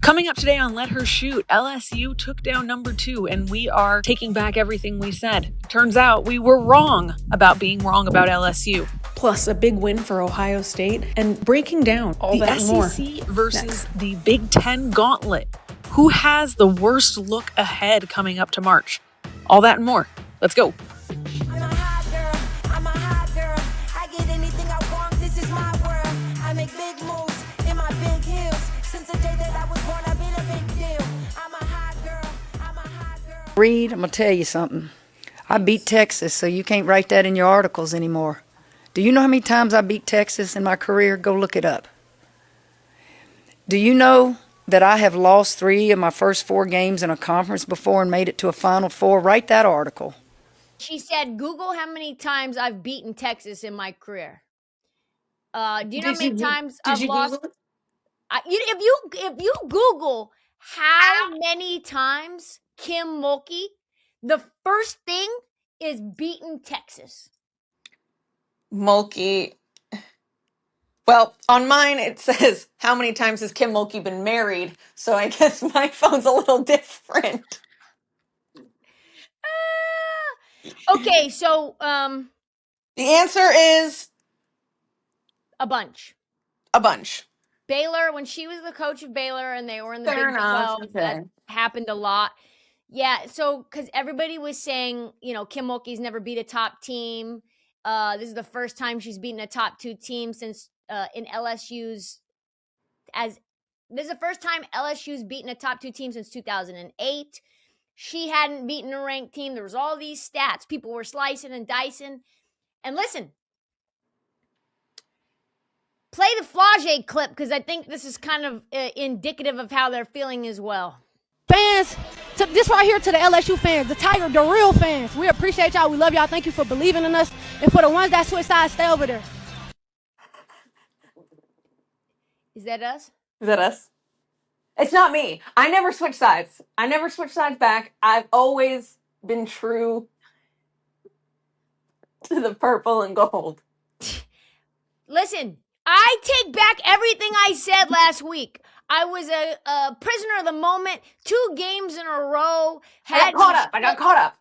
Coming up today on Let Her Shoot, LSU took down number 2, and we are taking back everything we said. Turns out we were wrong about being wrong about LSU. Plus, a big win for Ohio State, and breaking down all that and more. The SEC versus the Big Ten gauntlet. Who has the worst look ahead coming up to March? All that and more. Let's go. Reed, I'm going to tell you something. I beat Texas, so you can't write that in your articles anymore. Do you know how many times I beat Texas in my career? Go look it up. Do you know that I have lost 3 of my first 4 games in a conference before and made it to a Final Four? Write that article. She said, Google how many times I've beaten Texas in my career. Do you know how many times I've lost? If you Google how many times Kim Mulkey, the first thing is beaten Texas. Mulkey. Well, on mine it says, how many times has Kim Mulkey been married? So I guess my phone's a little different. Okay, so the answer is a bunch. Baylor, when she was the coach of Baylor and they were in the Big 12, that happened a lot. Yeah, so because everybody was saying, Kim Mulkey's never beat a top team. This is the first time she's beaten a top 2 team since in LSU's this is the first time LSU's beaten a top 2 team since 2008. She hadn't beaten a ranked team. There was all these stats. People were slicing and dicing. And listen, play the Flau'jae clip because I think this is kind of indicative of how they're feeling as well. Fans, this right here to the LSU fans, the Tiger, the real fans. We appreciate y'all. We love y'all. Thank you for believing in us. And for the ones that switch sides, stay over there. Is that us? It's not me. I never switch sides. Back. I've always been true to the purple and gold. Listen, I take back everything I said last week. I was a prisoner of the moment. 2 games in a row. I got caught up.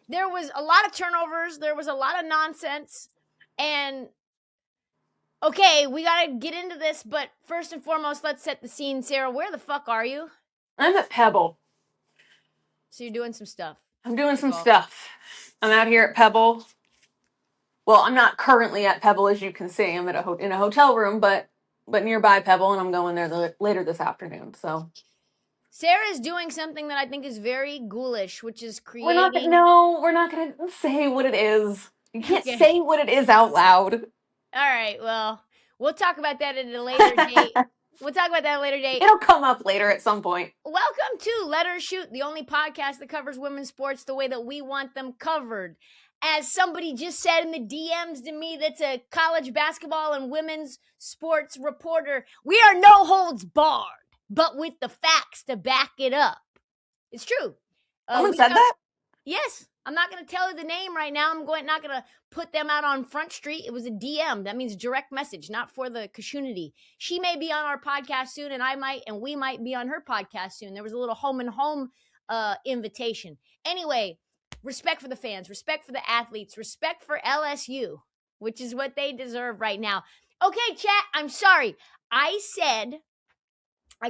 There was a lot of turnovers. There was a lot of nonsense. And, okay, we got to get into this. But first and foremost, let's set the scene. Sarah, where the fuck are you? I'm at Pebble. So you're doing some stuff. I'm doing some stuff. I'm out here at Pebble. Well, I'm not currently at Pebble, as you can see. I'm at in a hotel room, but nearby Pebble, and I'm going there later this afternoon. So Sarah's doing something that I think is very ghoulish, which is creating. We're not gonna say what it is. You can't say what it is out loud. All right. Well, we'll talk about that at a later date. It'll come up later at some point. Welcome to Let Her Shoot, the only podcast that covers women's sports the way that we want them covered. As somebody just said in the DMs to me, that's a college basketball and women's sports reporter, we are no holds barred, but with the facts to back it up. It's true. Someone said that? Yes. I'm not going to tell you the name right now. I'm not going to put them out on Front Street. It was a DM. That means direct message, not for the community. She may be on our podcast soon, and we might be on her podcast soon. There was a little home and home invitation. Anyway, respect for the fans, respect for the athletes, respect for LSU, which is what they deserve right now. Okay, chat, I'm sorry. I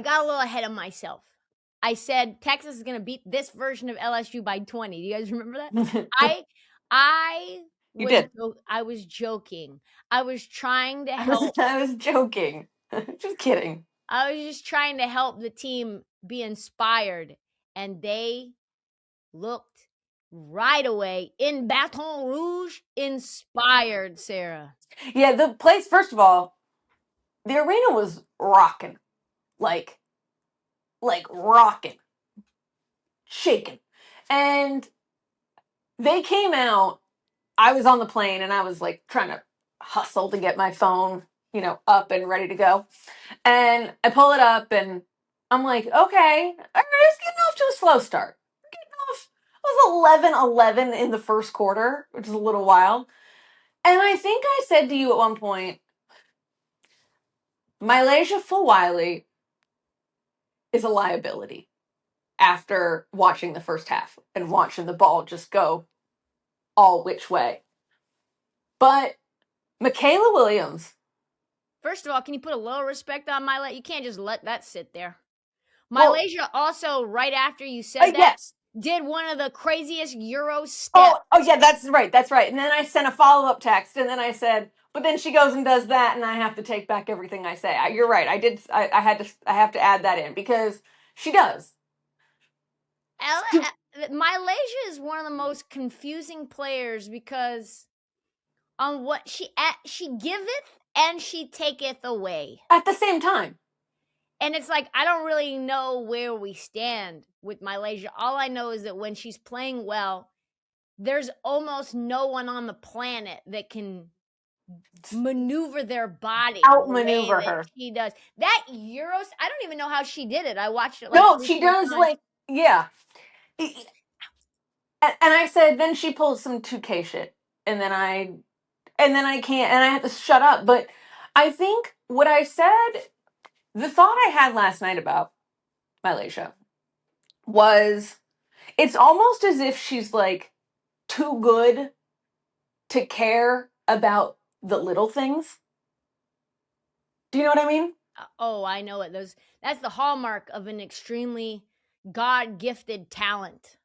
got a little ahead of myself. I said Texas is going to beat this version of LSU by 20. Do you guys remember that? I was joking. I was trying to help. I was joking. Just kidding. I was just trying to help the team be inspired, and they looked right away in Baton Rouge inspired, Sarah. Yeah, the place, first of all, the arena was rocking. Like rocking. Shaking. And they came out. I was on the plane and I was like trying to hustle to get my phone, up and ready to go. And I pull it up and I'm like, okay, all right, it's getting off to a slow start. It was 11-11 in the first quarter, which is a little wild. And I think I said to you at one point, Mikaylah Williams is a liability after watching the first half and watching the ball just go all which way. But Mikaylah Williams. First of all, can you put a little respect on Mikaylah? You can't just let that sit there. Well, Mikaylah also, right after you said that, yes. did one of the craziest Euro steps. Oh yeah, that's right. And then I sent a follow-up text, and then I said, but then she goes and does that, and I have to take back everything I say. You're right. I have to add that in because she does. Mikaylah is one of the most confusing players because on what she giveth and she taketh away At the same time. And it's like, I don't really know where we stand with Mikaylah. All I know is that when she's playing well, there's almost no one on the planet that can maneuver their body. Outmaneuver her. She does. That Euros, I don't even know how she did it. I watched it. No, she does yeah. And I said, then she pulls some 2K shit. And then I can't, and I have to shut up. But I think what I said, the thought I had last night about Mikaylah was, it's almost as if she's like too good to care about the little things. Do you know what I mean? Oh, I know it. That's the hallmark of an extremely God-gifted talent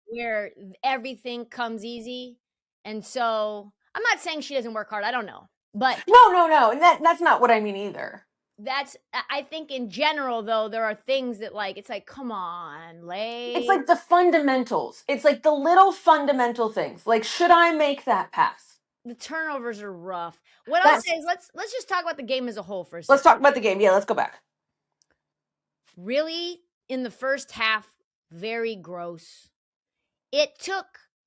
where everything comes easy. And so I'm not saying she doesn't work hard. I don't know. But no. And that's not what I mean either. I think in general, though, there are things that it's like, come on, Lay. It's like the fundamentals. It's like the little fundamental things. Like, should I make that pass? The turnovers are rough. What I'll say is let's just talk about the game as a whole for a second. Let's talk about the game. Yeah, let's go back. Really, in the first half, very gross. It took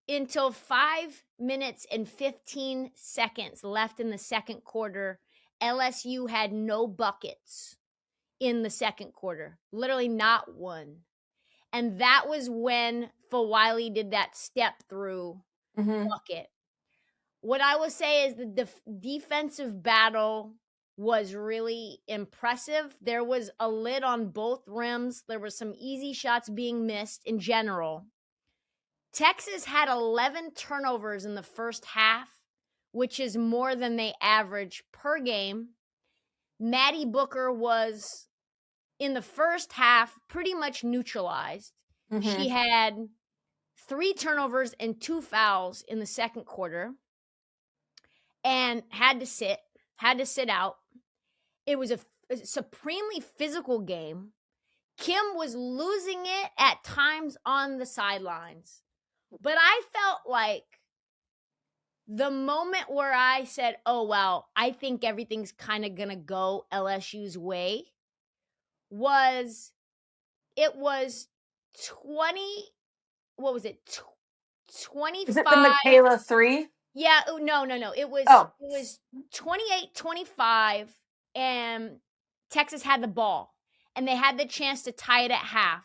until 5 minutes and 15 seconds left in the second quarter. LSU had no buckets in the second quarter. Literally not one. And that was when Flau'jae did that step through bucket. What I will say is the defensive battle was really impressive. There was a lid on both rims. There were some easy shots being missed in general. Texas had 11 turnovers in the first half, which is more than they average per game. Madison Booker was, in the first half, pretty much neutralized. She had 3 turnovers and 2 fouls in the second quarter and had to sit out. It was a supremely physical game. Kim was losing it at times on the sidelines. But I felt like the moment where I said, oh, wow, I think everything's kind of going to go LSU's way was 20, what was it? 25. Is it the Mikaylah 3? Yeah, no. It was 28-25 and Texas had the ball and they had the chance to tie it at half.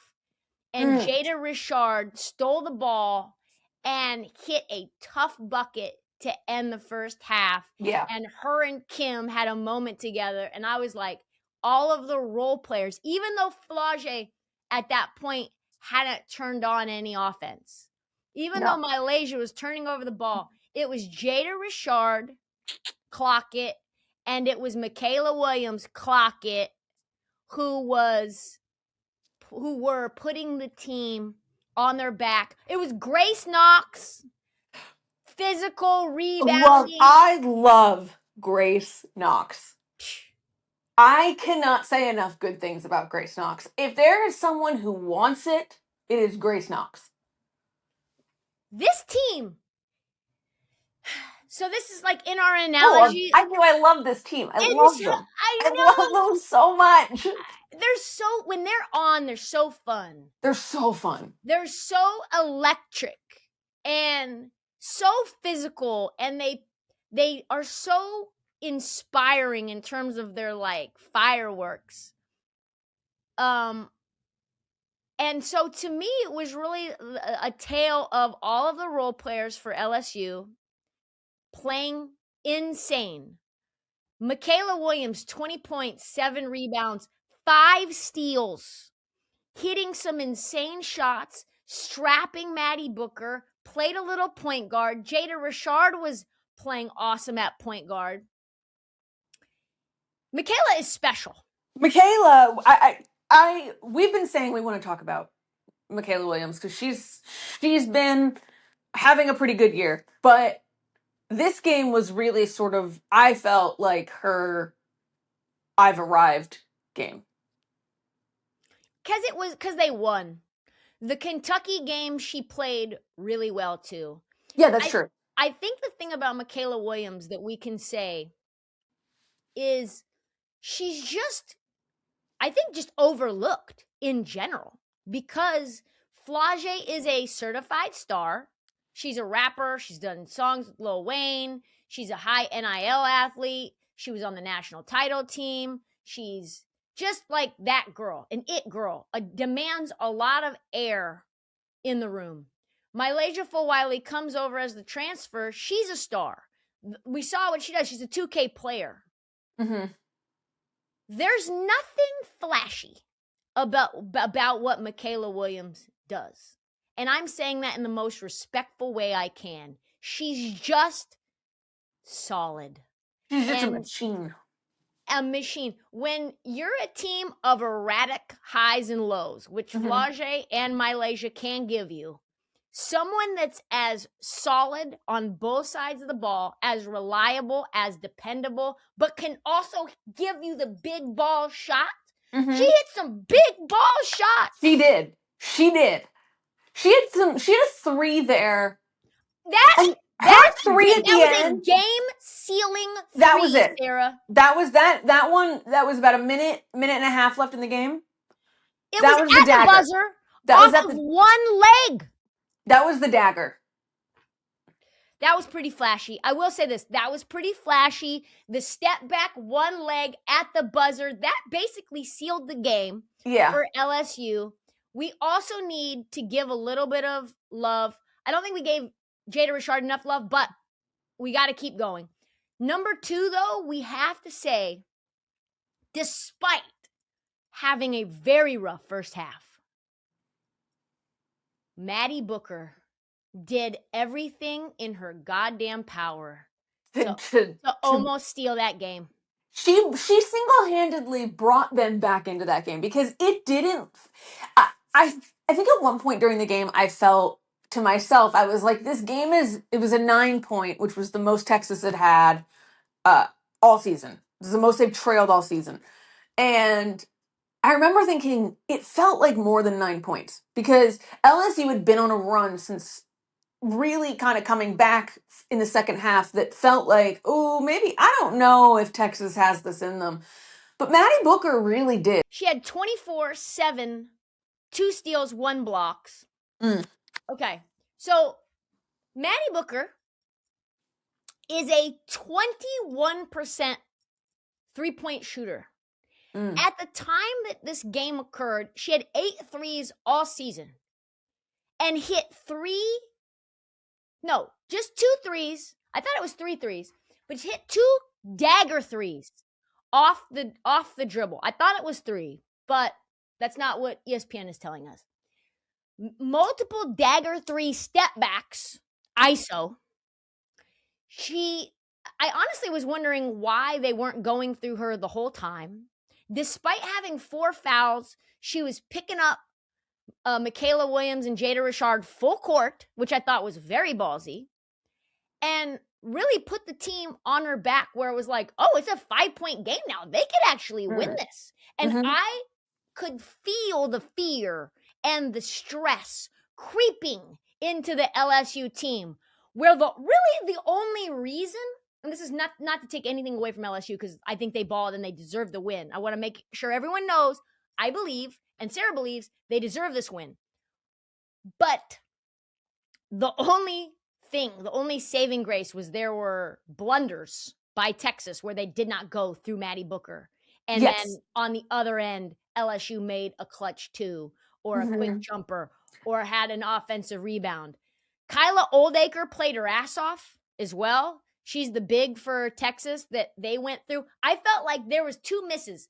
And Jada Richard stole the ball and hit a tough bucket to end the first half. Yeah. And her and Kim had a moment together. And I was like, all of the role players, even though Flau'jae at that point hadn't turned on any offense, even though Mikaylah was turning over the ball, it was Jada Richard, clock it, and it was Mikaylah Williams, clock it, who were putting the team on their back. It was Grace Knox, physical rebounding. I love Grace Knox. I cannot say enough good things about Grace Knox. If there is someone who wants it, it is Grace Knox. This team. So this is like in our analogy. I love this team. I love them. I love them so much. When they're on, they're so fun. They're so fun. They're so electric and so physical, and they are so inspiring in terms of their fireworks. And so to me, it was really a tale of all of the role players for LSU playing insane. Mikaylah Williams, 20 points, 7 rebounds, 5 steals. hitting some insane shots, strapping Maddie Booker, played a little point guard. Jada Richard was playing awesome at point guard. Mikaylah is special. Mikaylah, we've been saying we want to talk about Mikaylah Williams because she's been having a pretty good year, but this game was really sort of, I felt like her I've arrived game. Because they won. The Kentucky game, she played really well too. Yeah, that's true. I think the thing about Mikaylah Williams that we can say is she's just, I think, just overlooked in general because Flau'jae is a certified star. She's a rapper. She's done songs with Lil Wayne. She's a high NIL athlete. She was on the national title team. She's just like that girl, an it girl, demands a lot of air in the room. Mylaysia Fulwiley comes over as the transfer. She's a star. We saw what she does. She's a 2K player. Mm-hmm. There's nothing flashy about what Mikaylah Williams does. And I'm saying that in the most respectful way I can. She's just solid. She's just a machine. A machine. When you're a team of erratic highs and lows, which Flau'jae and Mylaysia can give you, someone that's as solid on both sides of the ball, as reliable, as dependable, but can also give you the big ball shot. She hit some big ball shots. She did. She had a three there. Her three at the end. Was a game-sealing three, that was it. Sarah. That was that one. That was about a minute and a half left in the game. It was at the buzzer. That was at one leg. That was the dagger. That was pretty flashy. I will say this. That was pretty flashy. The step back, one leg at the buzzer. That basically sealed the game for LSU. We also need to give a little bit of love. I don't think we gave Jada Richard enough love, but we got to keep going. Number 2, though, we have to say, despite having a very rough first half, Maddie Booker did everything in her goddamn power to almost steal that game. She single-handedly brought them back into that game because it didn't. I think at one point during the game I felt to myself, I was like, this game it was a 9-point, which was the most Texas had all season. This is the most they've trailed all season. And I remember thinking it felt like more than 9 points because LSU had been on a run since really kind of coming back in the second half that felt like, oh, maybe, I don't know if Texas has this in them. But Maddie Booker really did. She had 24-7, 2 steals, 1 blocks. Okay, so Maddie Booker is a 21% three-point shooter. At the time that this game occurred, she had 8 threes all season and hit just 2 threes. I thought it was 3 threes, but she hit 2 dagger threes off the dribble. I thought it was 3, but that's not what ESPN is telling us. Multiple dagger 3 step backs, ISO. I honestly was wondering why they weren't going through her the whole time. Despite having 4 fouls, she was picking up Mikaylah Williams and Jada Richard full court, which I thought was very ballsy, and really put the team on her back where it was like, oh, it's a 5-point game now. They could actually win this. And I could feel the fear and the stress creeping into the LSU team where the only reason, and this is not to take anything away from LSU because I think they balled and they deserve the win. I want to make sure everyone knows, I believe, and Sarah believes, they deserve this win. But the only saving grace was there were blunders by Texas where they did not go through Maddie Booker. And then on the other end, LSU made a clutch 2 or a quick jumper or had an offensive rebound. Kyla Oldacre played her ass off as well. She's the big for Texas that they went through. I felt like there was 2 misses.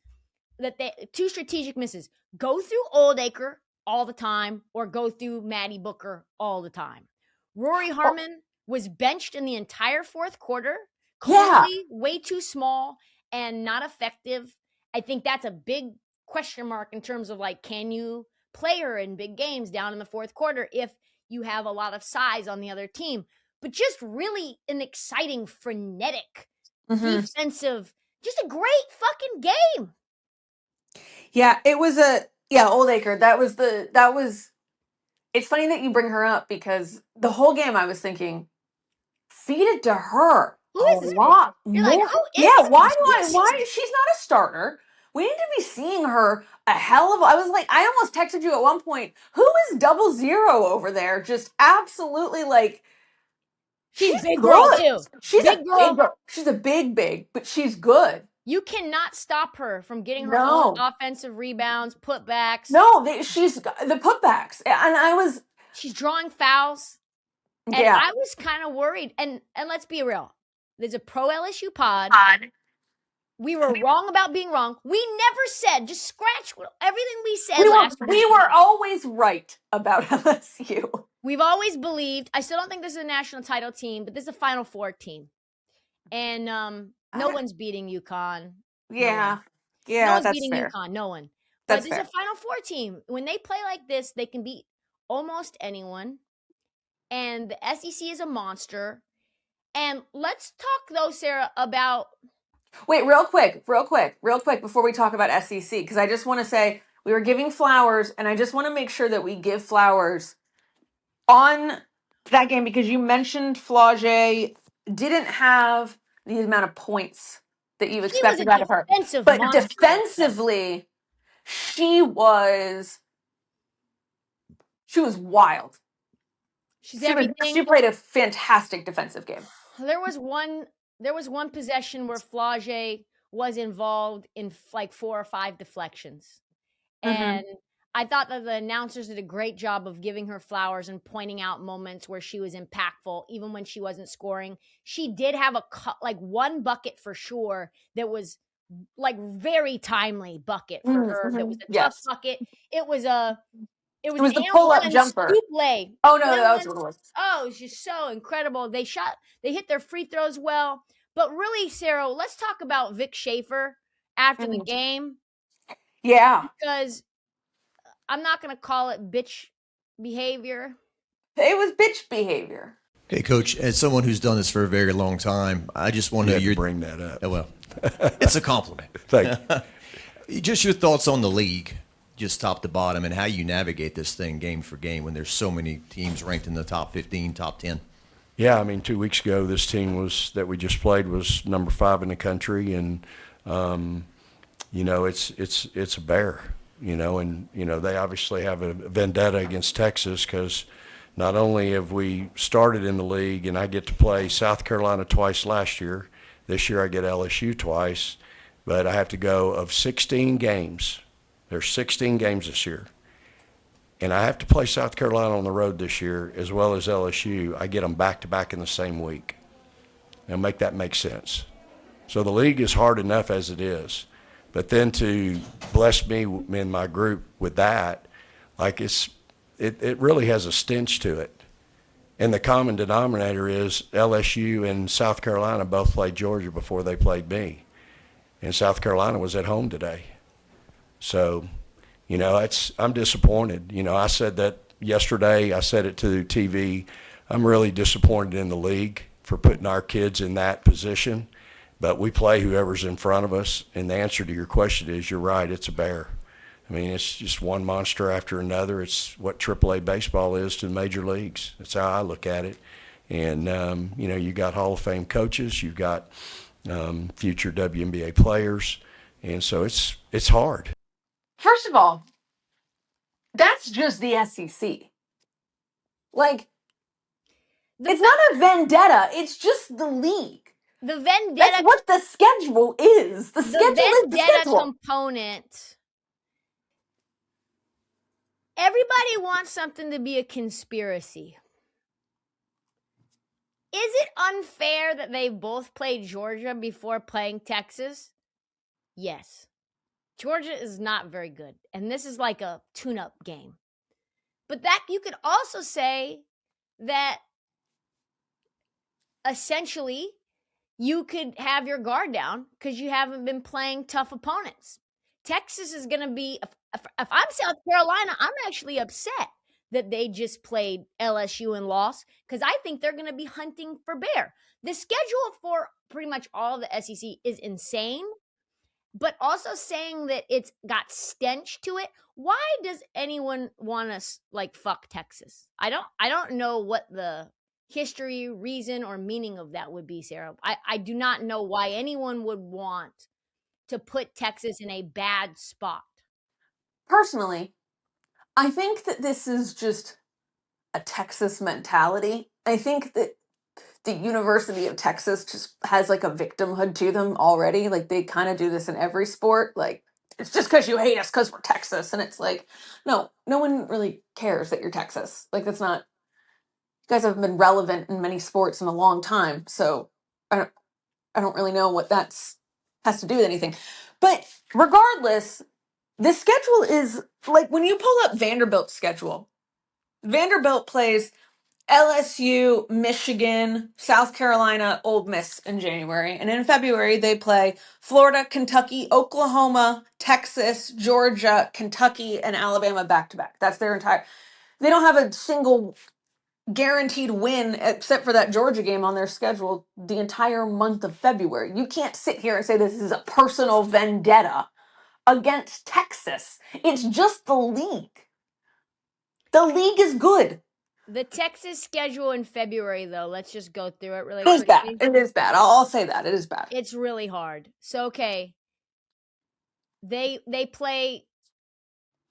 two strategic misses. Go through Oldacre all the time or go through Maddie Booker all the time. Rori Harmon was benched in the entire fourth quarter. Clearly way too small and not effective. I think that's a big question mark in terms of like, can you play her in big games down in the fourth quarter if you have a lot of size on the other team? But just really an exciting, frenetic, defensive, just a great fucking game. Yeah, it was Oldacre. It's funny that you bring her up because the whole game I was thinking, feed it to her. Who is this lot bitch? You're like, more. who is Yeah, this why she's not a starter. We need to be seeing her a hell of I was like, I almost texted you at one point, who is 00 over there? Just absolutely like She's big good. girl too. She's Big a girl. big girl. She's a big, but she's good. You cannot stop her from getting her own offensive rebounds, putbacks. No, she's the putbacks. And she's drawing fouls. And I was kind of worried. And let's be real. There's a pro LSU pod. We were wrong about being wrong. We never said, just scratch everything we said last week. We were always right about LSU. We've always believed, I still don't think this is a national title team, but this is a Final Four team. And no one's beating UConn. Yeah. No one's that's beating fair. UConn. No one. That's but it's a Final Four team. When they play like this, they can beat almost anyone. And the SEC is a monster. And let's talk, though, Sarah, about... Wait, real quick, before we talk about SEC, because I just want to say we were giving flowers, and I just want to make sure that we give flowers on that game, because you mentioned Flau'jae didn't have the amount of points that you expected out of her. But defensively, she was wild. She played a fantastic defensive game. There was one possession where Flau'jae was involved in like 4 or 5 deflections. And I thought that the announcers did a great job of giving her flowers and pointing out moments where she was impactful, even when she wasn't scoring. She did have one bucket for sure that was like very timely bucket for her. That was a tough bucket. It was the pull-up jumper. Scoop lay. Oh no, that was what it was. Oh, it's just so incredible. They hit their free throws well. But really, Sarah, let's talk about Vic Schaefer after the game. Yeah. Because I'm not going to call it bitch behavior. It was bitch behavior. Hey, Coach, as someone who's done this for a very long time, I just want to hear... bring that up. Oh, well, it's a compliment. Thank you. Just your thoughts on the league, just top to bottom, and how you navigate this thing game for game when there's so many teams ranked in the top 15, top 10. Yeah, I mean, 2 weeks ago, this team that we just played was number 5 in the country, and it's a bear, and they obviously have a vendetta against Texas because not only have we started in the league, and I get to play South Carolina twice last year, this year I get LSU twice, but I have to go of 16 games. There's 16 games this year. And I have to play South Carolina on the road this year as well as LSU. I get them back-to-back in the same week. Now make that make sense. So the league is hard enough as it is. But then to bless me and my group with that, like it really has a stench to it. And the common denominator is LSU and South Carolina both played Georgia before they played me. And South Carolina was at home today. So, I'm disappointed. I said that yesterday. I said it to TV. I'm really disappointed in the league for putting our kids in that position. But we play whoever's in front of us. And the answer to your question is, you're right, it's a bear. I mean, it's just one monster after another. It's what AAA baseball is to the major leagues. That's how I look at it. And, you got Hall of Fame coaches. You've got future WNBA players. And so it's hard. First of all, that's just the SEC. Like, it's not a vendetta. It's just the league. The vendetta. That's what the schedule is. The schedule is the vendetta schedule. component. Everybody wants something to be a conspiracy. Is it unfair that they both played Georgia before playing Texas? Yes. Georgia is not very good. And this is like a tune-up game. But that you could also say that essentially you could have your guard down because you haven't been playing tough opponents. Texas is going to be, if I'm South Carolina, I'm actually upset that they just played LSU and lost because I think they're going to be hunting for bear. The schedule for pretty much all the SEC is insane, but also saying that it's got stench to it. Why does anyone want to like fuck Texas? I don't know what the history, reason, or meaning of that would be, Sarah. I do not know why anyone would want to put Texas in a bad spot. Personally, I think that this is just a Texas mentality. I think that the University of Texas just has like a victimhood to them already. Like they kind of do this in every sport. Like it's just because you hate us because we're Texas, and it's like, no one really cares that you're Texas. Like that's not. You guys have been relevant in many sports in a long time, so I don't really know what that's has to do with anything. But regardless, the schedule is like when you pull up Vanderbilt's schedule. Vanderbilt plays LSU, Michigan, South Carolina, Ole Miss in January. And in February, they play Florida, Kentucky, Oklahoma, Texas, Georgia, Kentucky, and Alabama back to back. That's their entire. They don't have a single guaranteed win except for that Georgia game on their schedule the entire month of February. You can't sit here and say this is a personal vendetta against Texas. It's just the league. The league is good. The Texas schedule in February, though, let's just go through it really quickly. It is bad. quickly. It is bad. I'll say that. It is bad. It's really hard. So, okay. They play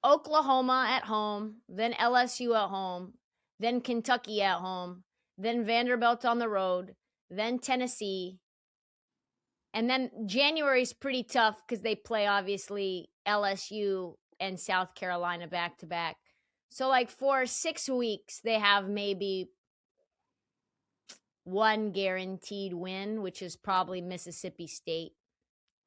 Oklahoma at home, then LSU at home, then Kentucky at home, then Vanderbilt on the road, then Tennessee. And then January is pretty tough because they play, obviously, LSU and South Carolina back to back. So, like, for 6 weeks, they have maybe one guaranteed win, which is probably Mississippi State,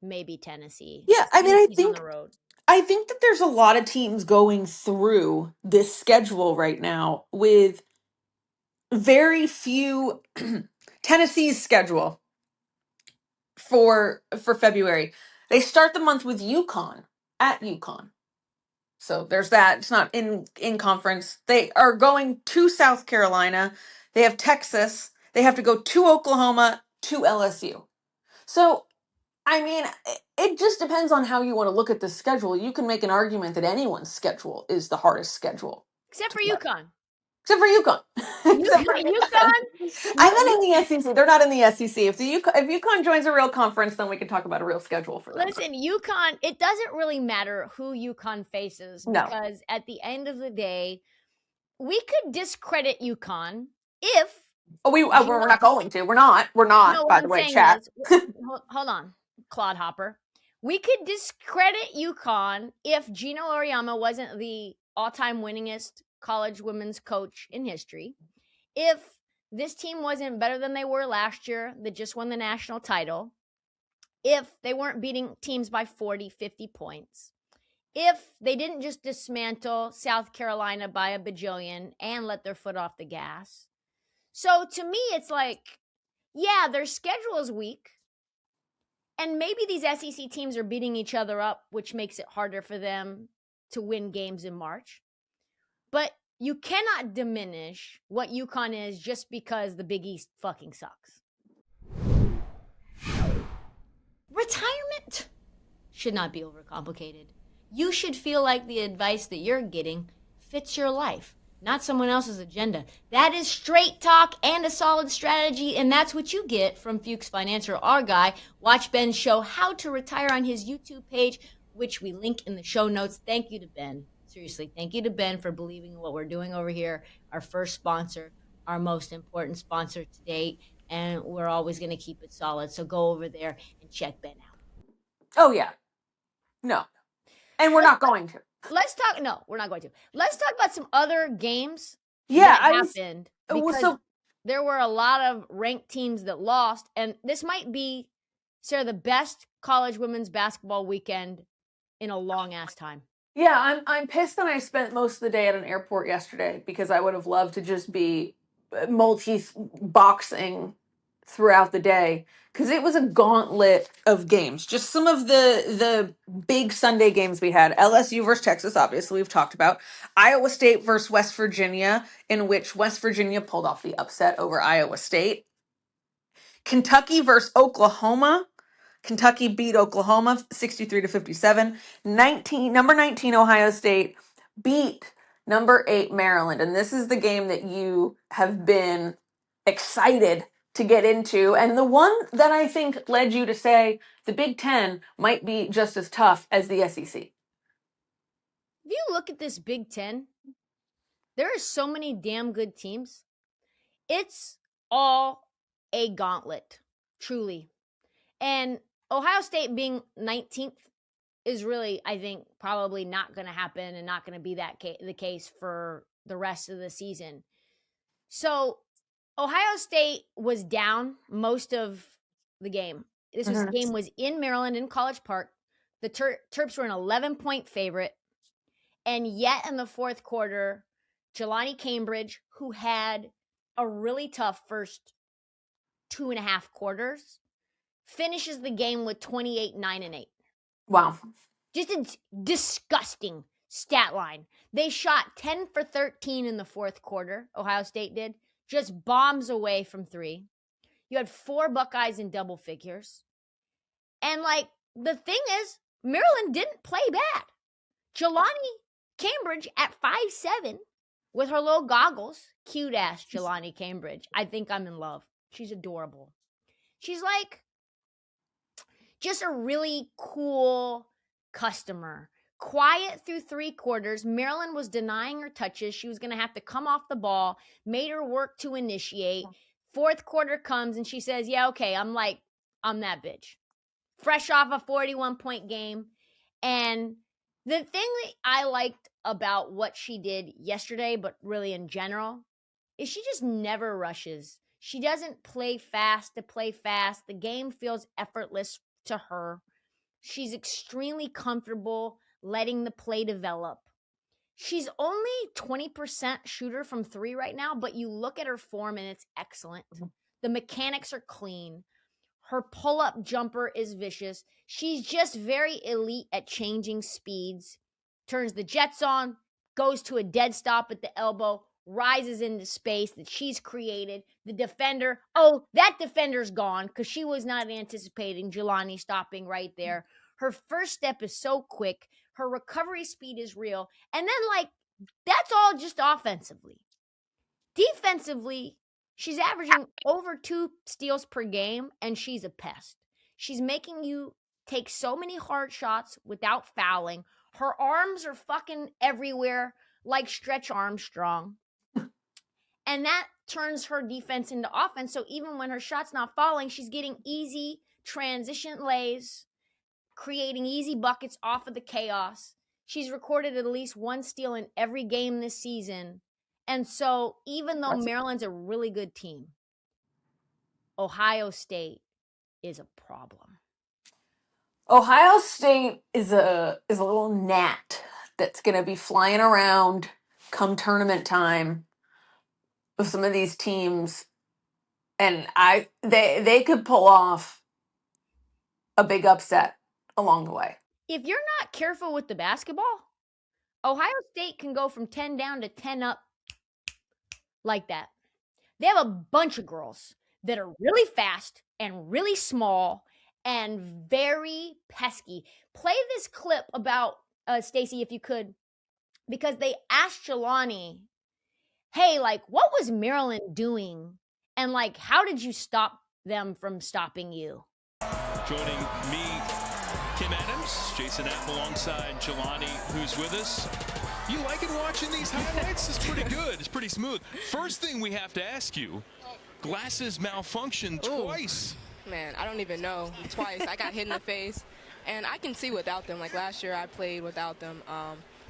maybe Tennessee. Yeah, I mean, Tennessee's on the road. I think that there's a lot of teams going through this schedule right now with very few. Tennessee's schedule for February. They start the month with UConn at UConn. So there's that. It's not in conference. They are going to South Carolina. They have Texas. They have to go to Oklahoma, to LSU. So, I mean, it just depends on how you want to look at the schedule. You can make an argument that anyone's schedule is the hardest schedule. Except for UConn. Except for UConn. I'm not in the SEC. They're not in the SEC. If UConn joins a real conference, then we can talk about a real schedule for them. Listen, UConn, it doesn't really matter who UConn faces because at the end of the day, we could discredit UConn if. Oh, we're not going to. We're not. No, by the way, chat. Hold on, Clodhopper. We could discredit UConn if Gino Auriemma wasn't the all-time winningest college women's coach in history. If this team wasn't better than they were last year that just won the national title. If they weren't beating teams by 40, 50 points. If they didn't just dismantle South Carolina by a bajillion and let their foot off the gas. So to me, it's like, yeah, their schedule is weak. And maybe these SEC teams are beating each other up, which makes it harder for them to win games in March. But you cannot diminish what UConn is just because the Big East fucking sucks. Retirement should not be overcomplicated. You should feel like the advice that you're getting fits your life, not someone else's agenda. That is straight talk and a solid strategy, and that's what you get from Fuchs Financial, our guy. Watch Ben show How to Retire on his YouTube page, which we link in the show notes. Thank you to Ben. Seriously, thank you to Ben for believing in what we're doing over here. Our first sponsor, our most important sponsor to date, and we're always going to keep it solid. So go over there and check Ben out. Oh, yeah. No. And we're not going to. We're not going to. Let's talk about some other games that happened. Because there were a lot of ranked teams that lost. And this might be, Sarah, the best college women's basketball weekend in a long ass time. Yeah, I'm pissed that I spent most of the day at an airport yesterday because I would have loved to just be multi-boxing throughout the day because it was a gauntlet of games. Just some of the big Sunday games we had. LSU versus Texas, obviously we've talked about. Iowa State versus West Virginia, in which West Virginia pulled off the upset over Iowa State. Kentucky versus Oklahoma. Kentucky beat Oklahoma 63-57. Number 19 Ohio State beat number 8 Maryland. And this is the game that you have been excited to get into, and the one that I think led you to say the Big Ten might be just as tough as the SEC. If you look at this Big Ten, there are so many damn good teams. It's all a gauntlet, truly. And Ohio State being 19th is really, I think, probably not going to happen and not going to be the case for the rest of the season. So Ohio State was down most of the game. This game was in Maryland in College Park. The Terps were an 11-point favorite. And yet in the fourth quarter, Jelani Cambridge, who had a really tough first 2.5 quarters, finishes the game with 28, 9, and 8. Wow. Just a disgusting stat line. They shot 10 for 13 in the fourth quarter, Ohio State did. Just bombs away from 3. You had 4 Buckeyes in double figures. And, like, the thing is, Maryland didn't play bad. Jelani Cambridge at 5'7", with her little goggles. Cute-ass Jelani Cambridge. I think I'm in love. She's adorable. She's, like, just a really cool customer. Quiet through 3 quarters. Maryland was denying her touches. She was going to have to come off the ball. Made her work to initiate. Fourth quarter comes and she says, yeah, okay, I'm that bitch. Fresh off a 41-point game. And the thing that I liked about what she did yesterday, but really in general, is she just never rushes. She doesn't play fast to play fast. The game feels effortless to her. She's extremely comfortable letting the play develop. She's only 20% shooter from 3 right now, but you look at her form and it's excellent. The mechanics are clean. Her pull-up jumper is vicious. She's just very elite at changing speeds. Turns the jets on, goes to a dead stop at the elbow, rises into space that she's created. The defender, that defender's gone because she was not anticipating Jelani stopping right there. Her first step is so quick. Her recovery speed is real. And then, that's all just offensively. Defensively, she's averaging over 2 steals per game, and she's a pest. She's making you take so many hard shots without fouling. Her arms are fucking everywhere like Stretch Armstrong. And that turns her defense into offense. So even when her shot's not falling, she's getting easy transition lays, creating easy buckets off of the chaos. She's recorded at least 1 steal in every game this season. And so even though Maryland's a really good team, Ohio State is a problem. Ohio State is a little gnat that's going to be flying around come tournament time with some of these teams, and they could pull off a big upset along the way. If you're not careful with the basketball, Ohio State can go from 10 down to 10 up like that. They have a bunch of girls that are really fast and really small and very pesky. Play this clip about Stacey, if you could, because they asked Jelani, hey, what was Maryland doing? And, how did you stop them from stopping you? Joining me, Kim Adams, Jason Apple alongside Jelani, who's with us. You liking watching these highlights? It's pretty good. It's pretty smooth. First thing we have to ask you, glasses malfunctioned twice. Man, I don't even know. Twice. I got hit in the face. And I can see without them. Last year I played without them.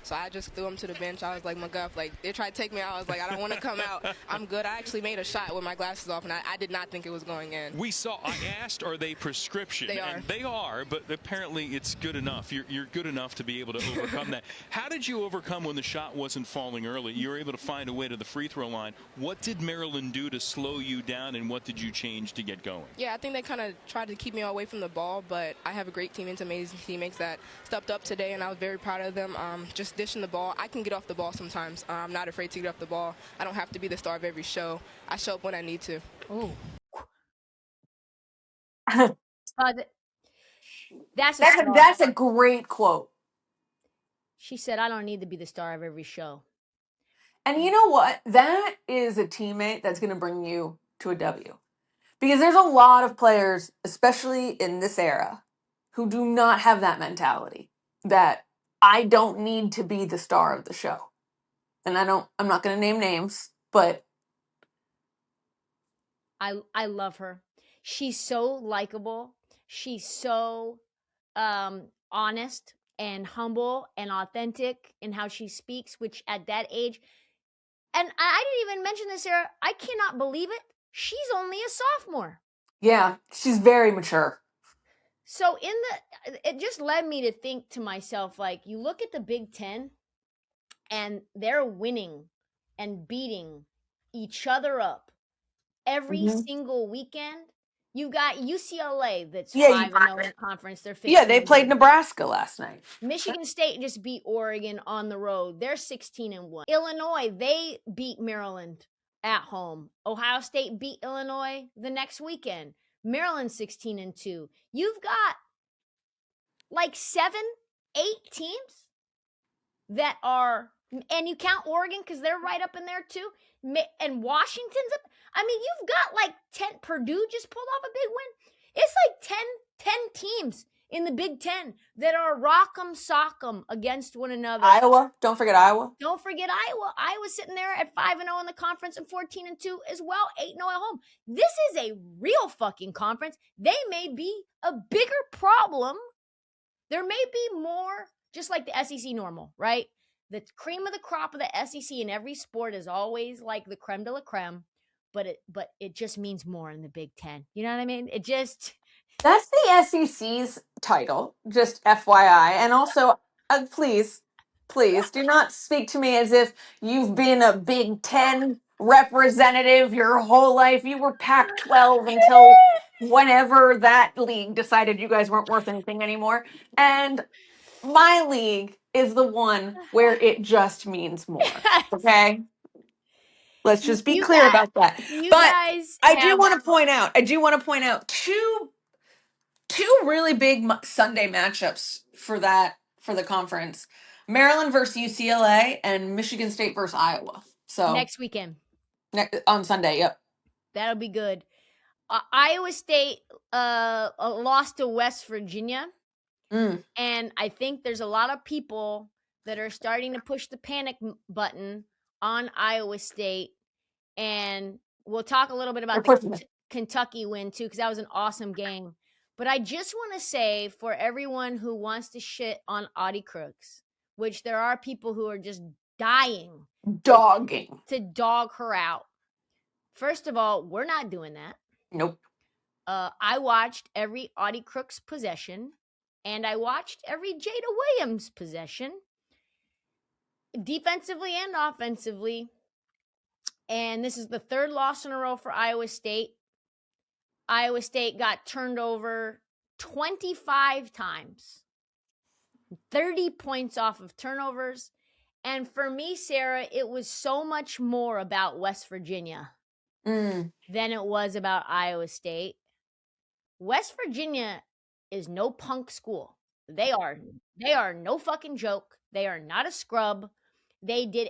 So I just threw him to the bench. I was like, McGuff, like, they tried to take me out. I was like, I don't want to come out. I'm good. I actually made a shot with my glasses off, and I did not think it was going in. I asked, are they prescription? They are. And they are, but apparently it's good enough. You're good enough to be able to overcome that. How did you overcome when the shot wasn't falling early? You were able to find a way to the free throw line. What did Maryland do to slow you down, and what did you change to get going? Yeah, I think they kind of tried to keep me away from the ball, but I have a great team, amazing teammates that stepped up today, and I was very proud of them. Just dishing the ball. I can get off the ball sometimes. I'm not afraid to get off the ball. I don't have to be the star of every show. I show up when I need to. Oh. That's a great quote. She said, I don't need to be the star of every show. And you know what? That is a teammate that's going to bring you to a W. Because there's a lot of players, especially in this era, who do not have that mentality that I don't need to be the star of the show. And I'm not going to name names, but I love her. She's so likable. She's so honest and humble and authentic in how she speaks, which at that age, and I didn't even mention this, Sarah, I cannot believe it. She's only a sophomore. yeah, she's very mature. So it just led me to think to myself, like, you look at the Big Ten and they're winning and beating each other up every single weekend. You got UCLA that's 5-0 in conference. They're 15. Yeah, they played Nebraska last night. Michigan State just beat Oregon on the road. They're 16-1. Illinois, they beat Maryland at home. Ohio State beat Illinois the next weekend. Maryland 16-2. You've got like 7-8 teams that are, and you count Oregon because they're right up in there too. And Washington's up. I mean, you've got like 10. Purdue just pulled off a big win. It's like 10 teams in the Big Ten that are rock'em sock'em against one another. Iowa, don't forget Iowa. Don't forget Iowa. Iowa's sitting there at 5-0 in the conference and 14-2 as well, 8-0 at home. This is a real fucking conference. They may be a bigger problem. There may be more, just like the SEC normal, right? The cream of the crop of the SEC in every sport is always like the creme de la creme, but it just means more in the Big Ten. You know what I mean? It just... That's the SEC's title, just FYI. And also, please do not speak to me as if you've been a Big Ten representative your whole life. You were Pac-12 until whenever that league decided you guys weren't worth anything anymore. And my league is the one where it just means more. Okay? Let's just be clear about that. But I do want to point out two really big Sunday matchups for the conference. Maryland versus UCLA and Michigan State versus Iowa. So next weekend. On Sunday, yep. That'll be good. Iowa State lost to West Virginia. And I think there's a lot of people that are starting to push the panic button on Iowa State. And we'll talk a little bit about the Kentucky win, too, because that was an awesome game. But I just want to say, for everyone who wants to shit on Audie Crooks, which there are people who are just dying. To dog her out. First of all, we're not doing that. Nope. I watched every Audie Crooks possession, and I watched every Jada Williams possession, defensively and offensively. And this is the third loss in a row for Iowa State. Iowa State got turned over 25 times, 30 points off of turnovers. And for me, Sarah, it was so much more about West Virginia than it was about Iowa State. West Virginia is no punk school. They are no fucking joke. They are not a scrub. They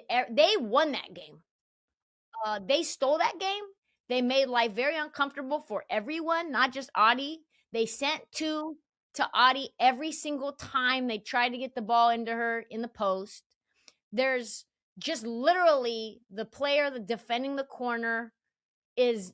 won that game. They stole that game. They made life very uncomfortable for everyone, not just Audie. They sent two to Audie every single time they tried to get the ball into her in the post. There's just literally the player that defending the corner is,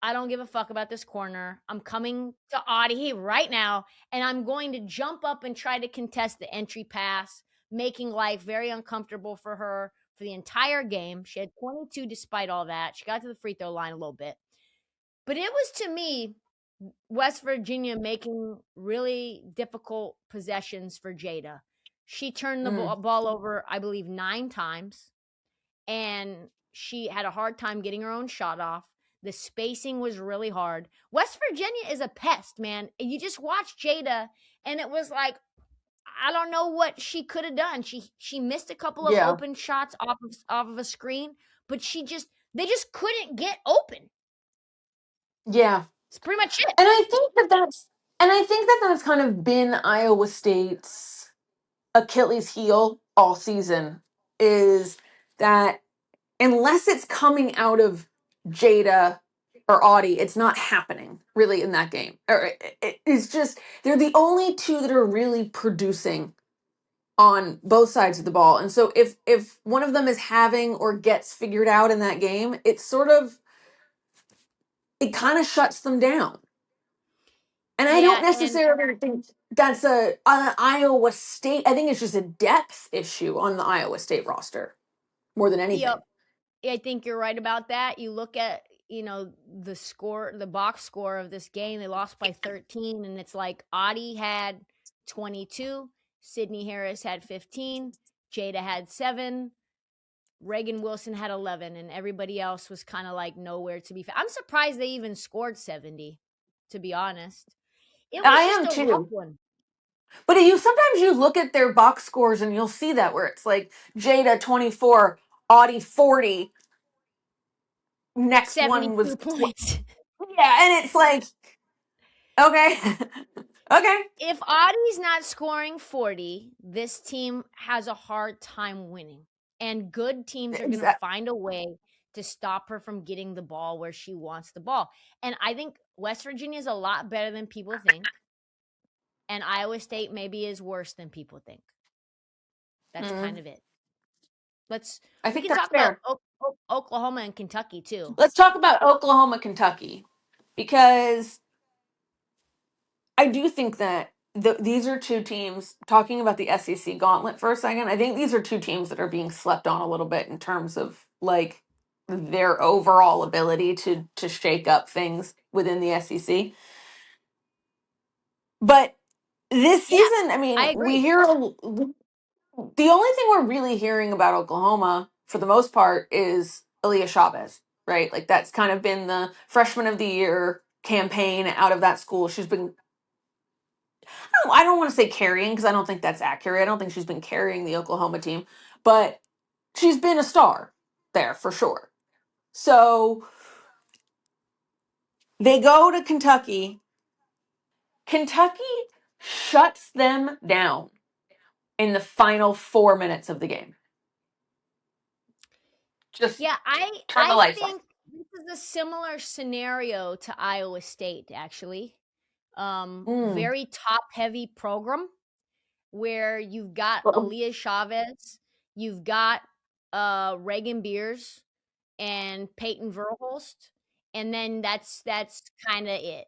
I don't give a fuck about this corner. I'm coming to Audie right now, and I'm going to jump up and try to contest the entry pass. making life very uncomfortable for her for the entire game. She had 22 despite all that. She got to the free throw line a little bit. But it was, to me, West Virginia making really difficult possessions for Jada. She turned the ball over, I believe, 9 times, and she had a hard time getting her own shot off. The spacing was really hard. West Virginia is a pest, man. You just watch Jada, and it was like, I don't know what she could have done. She missed a couple of open shots off of a screen, but they just couldn't get open. Yeah. It's pretty much it. And I think that's kind of been Iowa State's Achilles heel all season, is that unless it's coming out of Jada or Audie, it's not happening really in that game. Or it's just, they're the only two that are really producing on both sides of the ball. And so if one of them is having or gets figured out in that game, it kind of shuts them down. And I don't necessarily think that's an Iowa State. I think it's just a depth issue on the Iowa State roster more than anything. Yep. I think you're right about that. You look at, the score, the box score of this game, they lost by 13, and it's like Audie had 22, Sydney Harris had 15, Jada had 7, Reagan Wilson had 11, and everybody else was kind of like nowhere to be found. I'm surprised they even scored 70, to be honest. It was I am just a too. rough one. But sometimes you look at their box scores and you'll see that where it's like Jada 24, Audie 40. Next one was 72 points. Yeah, and it's like, okay. Okay. If Audie's not scoring 40, this team has a hard time winning. And good teams are going to find a way to stop her from getting the ball where she wants the ball. And I think West Virginia is a lot better than people think. And Iowa State maybe is worse than people think. That's kind of it. We can talk about Oklahoma and Kentucky too. Let's talk about Oklahoma, Kentucky, because I do think that these are two teams, talking about the SEC gauntlet for a second, I think these are two teams that are being slept on a little bit in terms of like their overall ability to shake up things within the SEC. But this season, I mean, we hear the only thing we're really hearing about Oklahoma for the most part is Aaliyah Chavez, right? Like that's kind of been the freshman of the year campaign out of that school. She's been, I don't want to say carrying because I don't think that's accurate. I don't think she's been carrying the Oklahoma team, but she's been a star there for sure. So they go to Kentucky. Kentucky shuts them down in the final 4 minutes of the game. I think this is a similar scenario to Iowa State, actually. Very top-heavy program where you've got Aaliyah Chavez, you've got Reagan Beers and Peyton Verhulst, and then that's kind of it.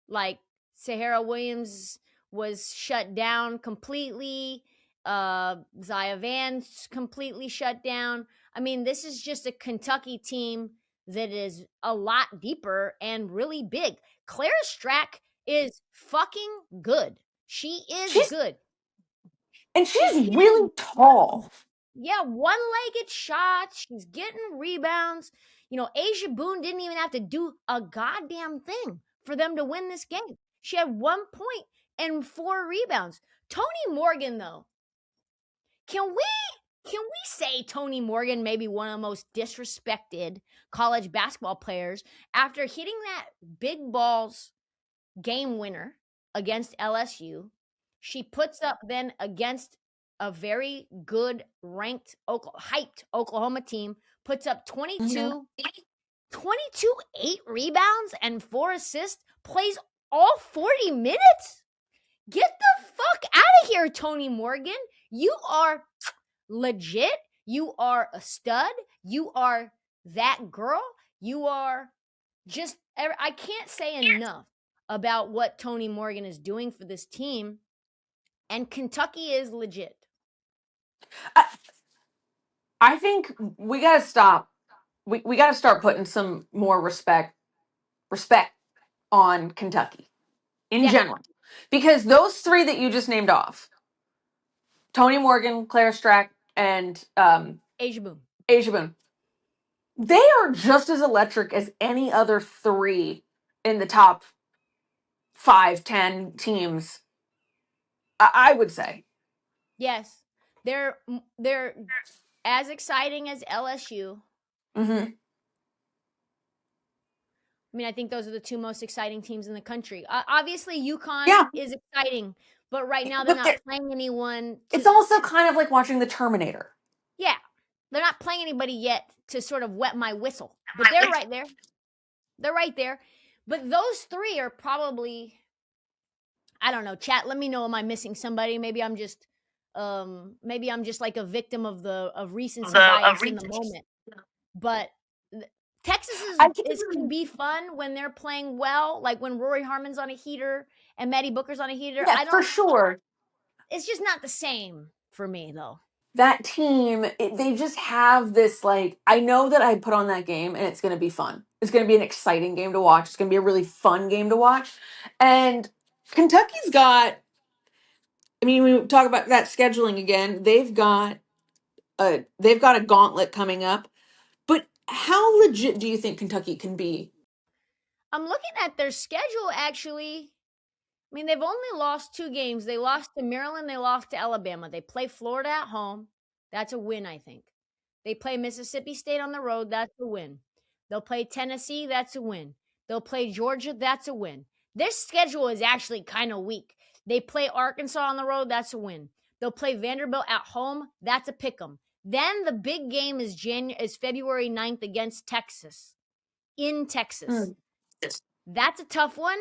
Like Sahara Williams was shut down completely. Zaya Vance completely shut down. I mean, this is just a Kentucky team that is a lot deeper and really big. Claire Strack is fucking good. She's good. And she's really tall. Yeah, one-legged shots. She's getting rebounds. Asia Boone didn't even have to do a goddamn thing for them to win this game. She had 1 point and 4 rebounds. Tony Morgan, though. Can we say Tony Morgan may be one of the most disrespected college basketball players after hitting that big balls game winner against LSU? She puts up then against a very good ranked hyped Oklahoma team, puts up 22, 8 rebounds and 4 assists, plays all 40 minutes. Get the fuck out of here, Tony Morgan. You are legit. You are a stud. You are that girl. You are just, I can't say enough about what Tony Morgan is doing for this team. And Kentucky is legit. I think we got to stop. We got to start putting some more respect on Kentucky in Yeah. general, because those three that you just named off, Tony Morgan, Claire Strack, and Asia Boone. Asia Boone, they are just as electric as any other three in the top 5, 10 teams. I would say. Yes. They're as exciting as LSU. Mm-hmm. I mean, I think those are the two most exciting teams in the country. Obviously, UConn Yeah. is exciting, but right now But they're not playing anyone. It's also kind of like watching the Terminator. Yeah, they're not playing anybody yet to sort of wet my whistle, but they're right there. They're right there. But those three are probably, I don't know, chat, let me know, am I missing somebody? Maybe I'm just like a victim of recency bias in the moment. But Texas can be fun when they're playing well, like when Rori Harmon's on a heater and Maddie Booker's on a heater. Yeah, for sure. It's just not the same for me, though. That team, they just have this, like, I know that I put on that game and it's going to be fun. It's going to be an exciting game to watch. It's going to be a really fun game to watch. And Kentucky's got, I mean, we talk about that scheduling again. They've got a gauntlet coming up. But how legit do you think Kentucky can be? I'm looking at their schedule, actually. I mean, they've only lost 2 games. They lost to Maryland. They lost to Alabama. They play Florida at home. That's a win, I think. They play Mississippi State on the road. That's a win. They'll play Tennessee. That's a win. They'll play Georgia. That's a win. Their schedule is actually kind of weak. They play Arkansas on the road. That's a win. They'll play Vanderbilt at home. That's a pick 'em. Then the big game is February 9th against Texas. In Texas. That's a tough one.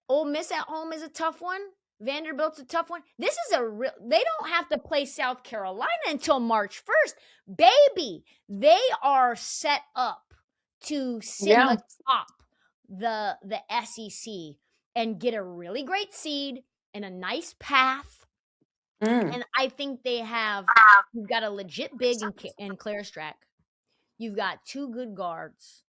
Ole Miss at home is a tough one. Vanderbilt's a tough one. This is they don't have to play South Carolina until March 1st. Baby, they are set up to sit atop the SEC and get a really great seed and a nice path. And I think you've got a legit big in Claire Strack. You've got 2 good guards.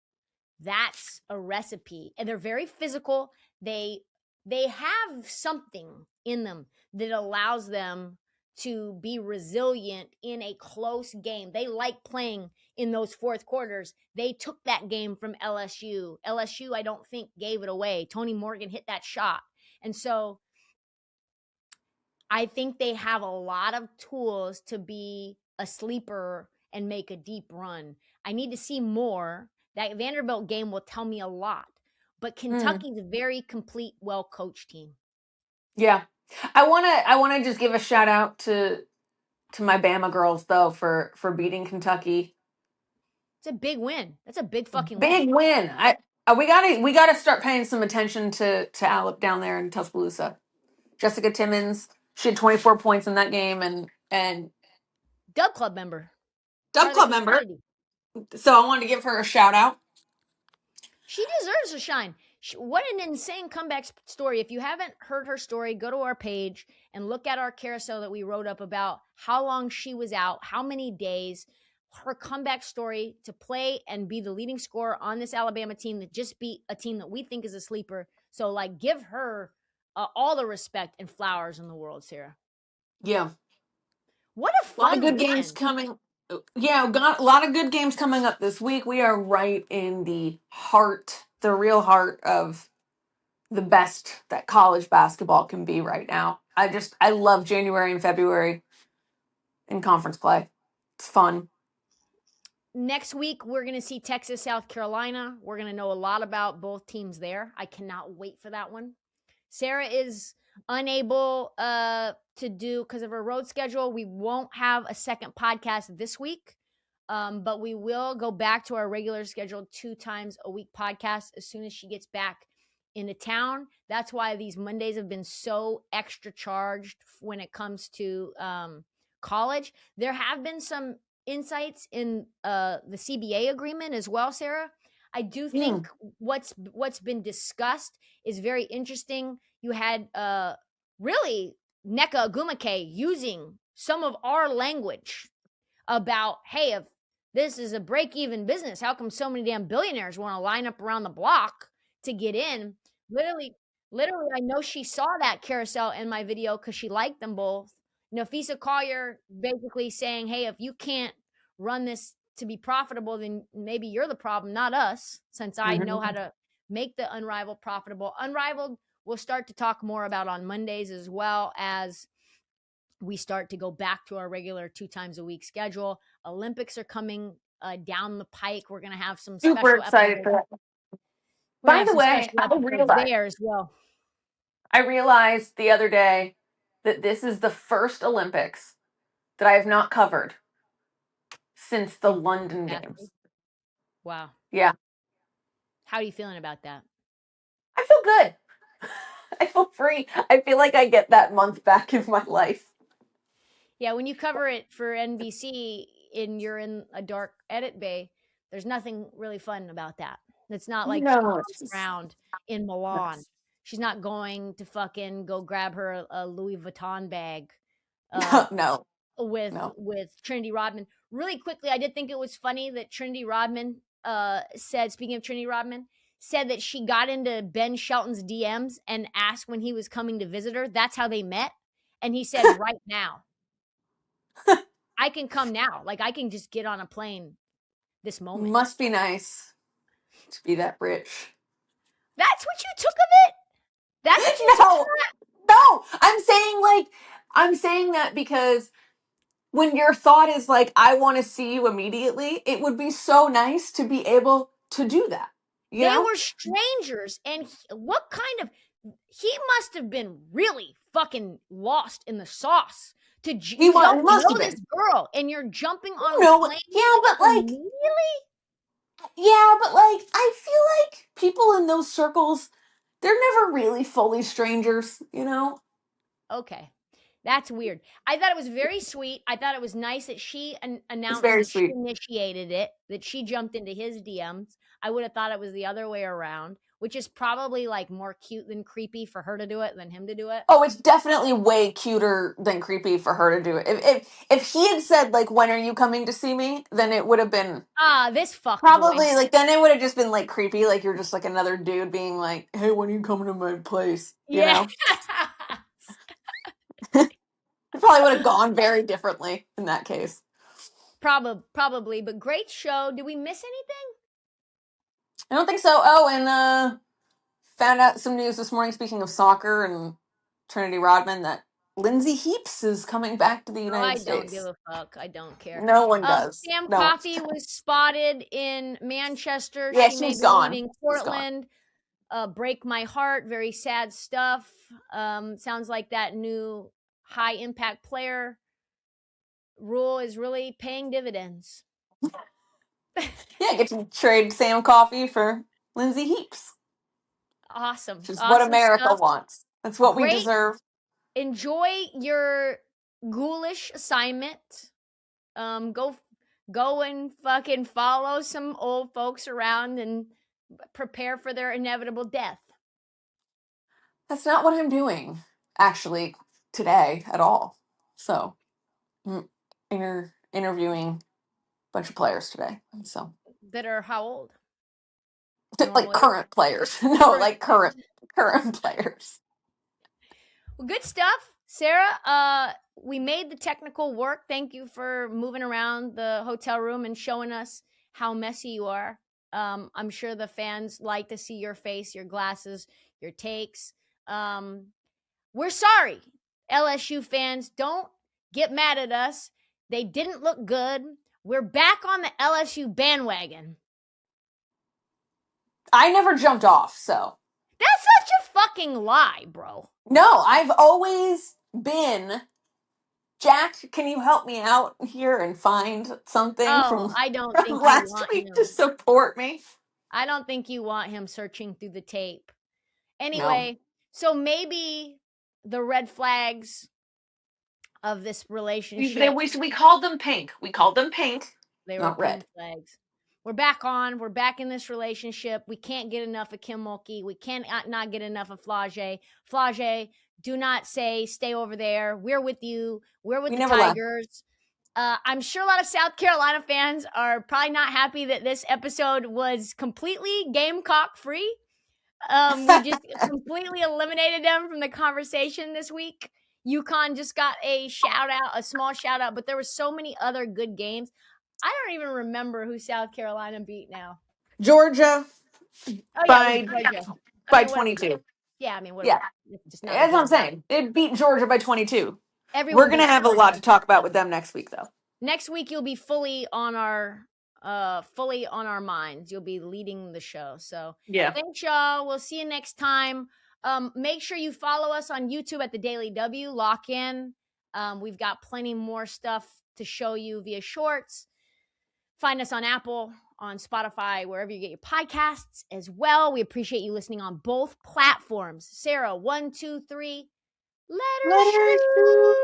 That's a recipe. And they're very physical. They have something in them that allows them to be resilient in a close game. They like playing in those fourth quarters. They took that game from LSU. LSU, I don't think, gave it away. Tony Morgan hit that shot. And so I think they have a lot of tools to be a sleeper and make a deep run. I need to see more. That Vanderbilt game will tell me a lot. But Kentucky's a very complete, well-coached team. Yeah. I wanna just give a shout out to my Bama girls, though, for beating Kentucky. It's a big win. That's a big fucking big win. We gotta start paying some attention to Alep down there in Tuscaloosa. Jessica Timmons, she had 24 points in that game, and Dub Club member. So I wanted to give her a shout out. She deserves a shine. What an insane comeback story. If you haven't heard her story, go to our page and look at our carousel that we wrote up about how long she was out, how many days, her comeback story to play and be the leading scorer on this Alabama team that just beat a team that we think is a sleeper. So, like, give her all the respect and flowers in the world, Sarah. Yeah. What a fun lot of good games coming. Yeah, got a lot of good games coming up this week. We are right in the real heart of the best that college basketball can be right now. I love January and February in conference play. It's fun. Next week, we're going to see Texas, South Carolina. We're going to know a lot about both teams there. I cannot wait for that one. Sarah is unable to do, because of her road schedule, we won't have a second podcast this week, but we will go back to our regular scheduled 2 times a week podcast as soon as she gets back into town. That's why these Mondays have been so extra charged when it comes to college. There have been some insights in the CBA agreement as well, Sarah. I do think what's been discussed is very interesting. You had really Nneka Ogwumike using some of our language about, hey, if this is a break-even business, how come so many damn billionaires want to line up around the block to get in? Literally, I know she saw that carousel in my video because she liked them both. Nafisa Collier basically saying, hey, if you can't run this to be profitable, then maybe you're the problem, not us, since I know how to make the Unrivaled profitable. Unrivaled, we'll start to talk more about on Mondays, as well as we start to go back to our regular 2 times a week schedule. Olympics are coming down the pike. We're going to have some Super special excited for episodes. that. We're By going to the have way, some special episodes there as well. I realized the other day that this is the first Olympics that I have not covered since the London Games. Wow. Yeah. How are you feeling about that? I feel good. I feel free. I feel like I get that month back in my life. Yeah, when you cover it for NBC and you're in a dark edit bay, there's nothing really fun about that. It's not like No, she's around in Milan. She's not going to fucking go grab her a Louis Vuitton bag no. with Trinity Rodman. Really quickly, I did think it was funny that Trinity Rodman said, speaking of Trinity Rodman, said that she got into Ben Shelton's DMs and asked when he was coming to visit her. That's how they met. And he said, right now. I can come now. Like, I can just get on a plane this moment. Must be nice to be that rich. That's what you took of it? That's what you took of that? No, I'm saying that because when your thought is like, I want to see you immediately, it would be so nice to be able to do that. You They know? were strangers, and what kind of, he must have been really fucking lost in the sauce to you don't know this girl, and you're jumping on a plane. Yeah, but like, immediately? Yeah, but like, I feel like people in those circles, they're never really fully strangers, you know? Okay. That's weird. I thought it was very sweet. I thought it was nice that she announced very that sweet. she initiated it, that she jumped into his DMs. I would have thought it was the other way around, which is probably like more cute than creepy for her to do it than him to do it. Oh, it's definitely way cuter than creepy for her to do it. If he had said, like, when are you coming to see me, then it would have been This fuck probably boy. like, then it would have just been like creepy, like you're just like another dude being like, hey, when are you coming to my place? You know? It probably would have gone very differently in that case. Probably, but great show. Did we miss anything? I don't think so. Oh, and found out some news this morning, speaking of soccer and Trinity Rodman, that Lindsay Heaps is coming back to the United States. I don't give a fuck. I don't care. No one does. Sam No Coffey was spotted in Manchester. Yeah, she may she's be gone. leaving Portland. Break my heart. Very sad stuff. Sounds like that new high impact player rule is really paying dividends. Yeah, get to trade Sam Coffey for Lindsay Heaps. Awesome. Which is awesome what America stuff. wants. That's what Great. we deserve. Enjoy your ghoulish assignment. Go and fucking follow some old folks around and prepare for their inevitable death. That's not what I'm doing, actually, today at all. So, I'm interviewing a bunch of players today. So that are how old? Like current players. No, like current players. Well, good stuff, Sarah. We made the technical work. Thank you for moving around the hotel room and showing us how messy you are. I'm sure the fans like to see your face, your glasses, your takes. We're sorry, LSU fans. Don't get mad at us. They didn't look good. We're back on the LSU bandwagon. I never jumped off, so. That's such a fucking lie, bro. No, I've always been, Jack, can you help me out here and find something from last week to support me? I don't think you want him searching through the tape. Anyway, So maybe the red flags of this relationship. We called them pink. We called them pink. They were not red flags. We're back on. We're back in this relationship. We can't get enough of Kim Mulkey. We can't not get enough of Flau'jae. Flau'jae, Do not say stay over there. We're with you. We're with We the never left. Tigers. I'm sure a lot of South Carolina fans are probably not happy that this episode was completely Gamecock free. We just completely eliminated them from the conversation this week. UConn just got a small shout out, but there were so many other good games. I don't even remember who South Carolina beat now. Georgia Oh, yeah, by it was Georgia. by I mean, 22. Yeah, I mean, what Yeah. just not That's what I'm good. saying. It beat Georgia by 22. Everyone We're gonna beat have a Georgia. lot to talk about with them next week, though. Next week you'll be fully on our minds. You'll be leading the show. So Yeah. thanks, y'all. We'll see you next time. Make sure you follow us on YouTube at the Daily W. Lock in. We've got plenty more stuff to show you via shorts. Find us on Apple, on Spotify, wherever you get your podcasts as well. We appreciate you listening on both platforms. Sarah, 1, 2, 3. Let her shoot.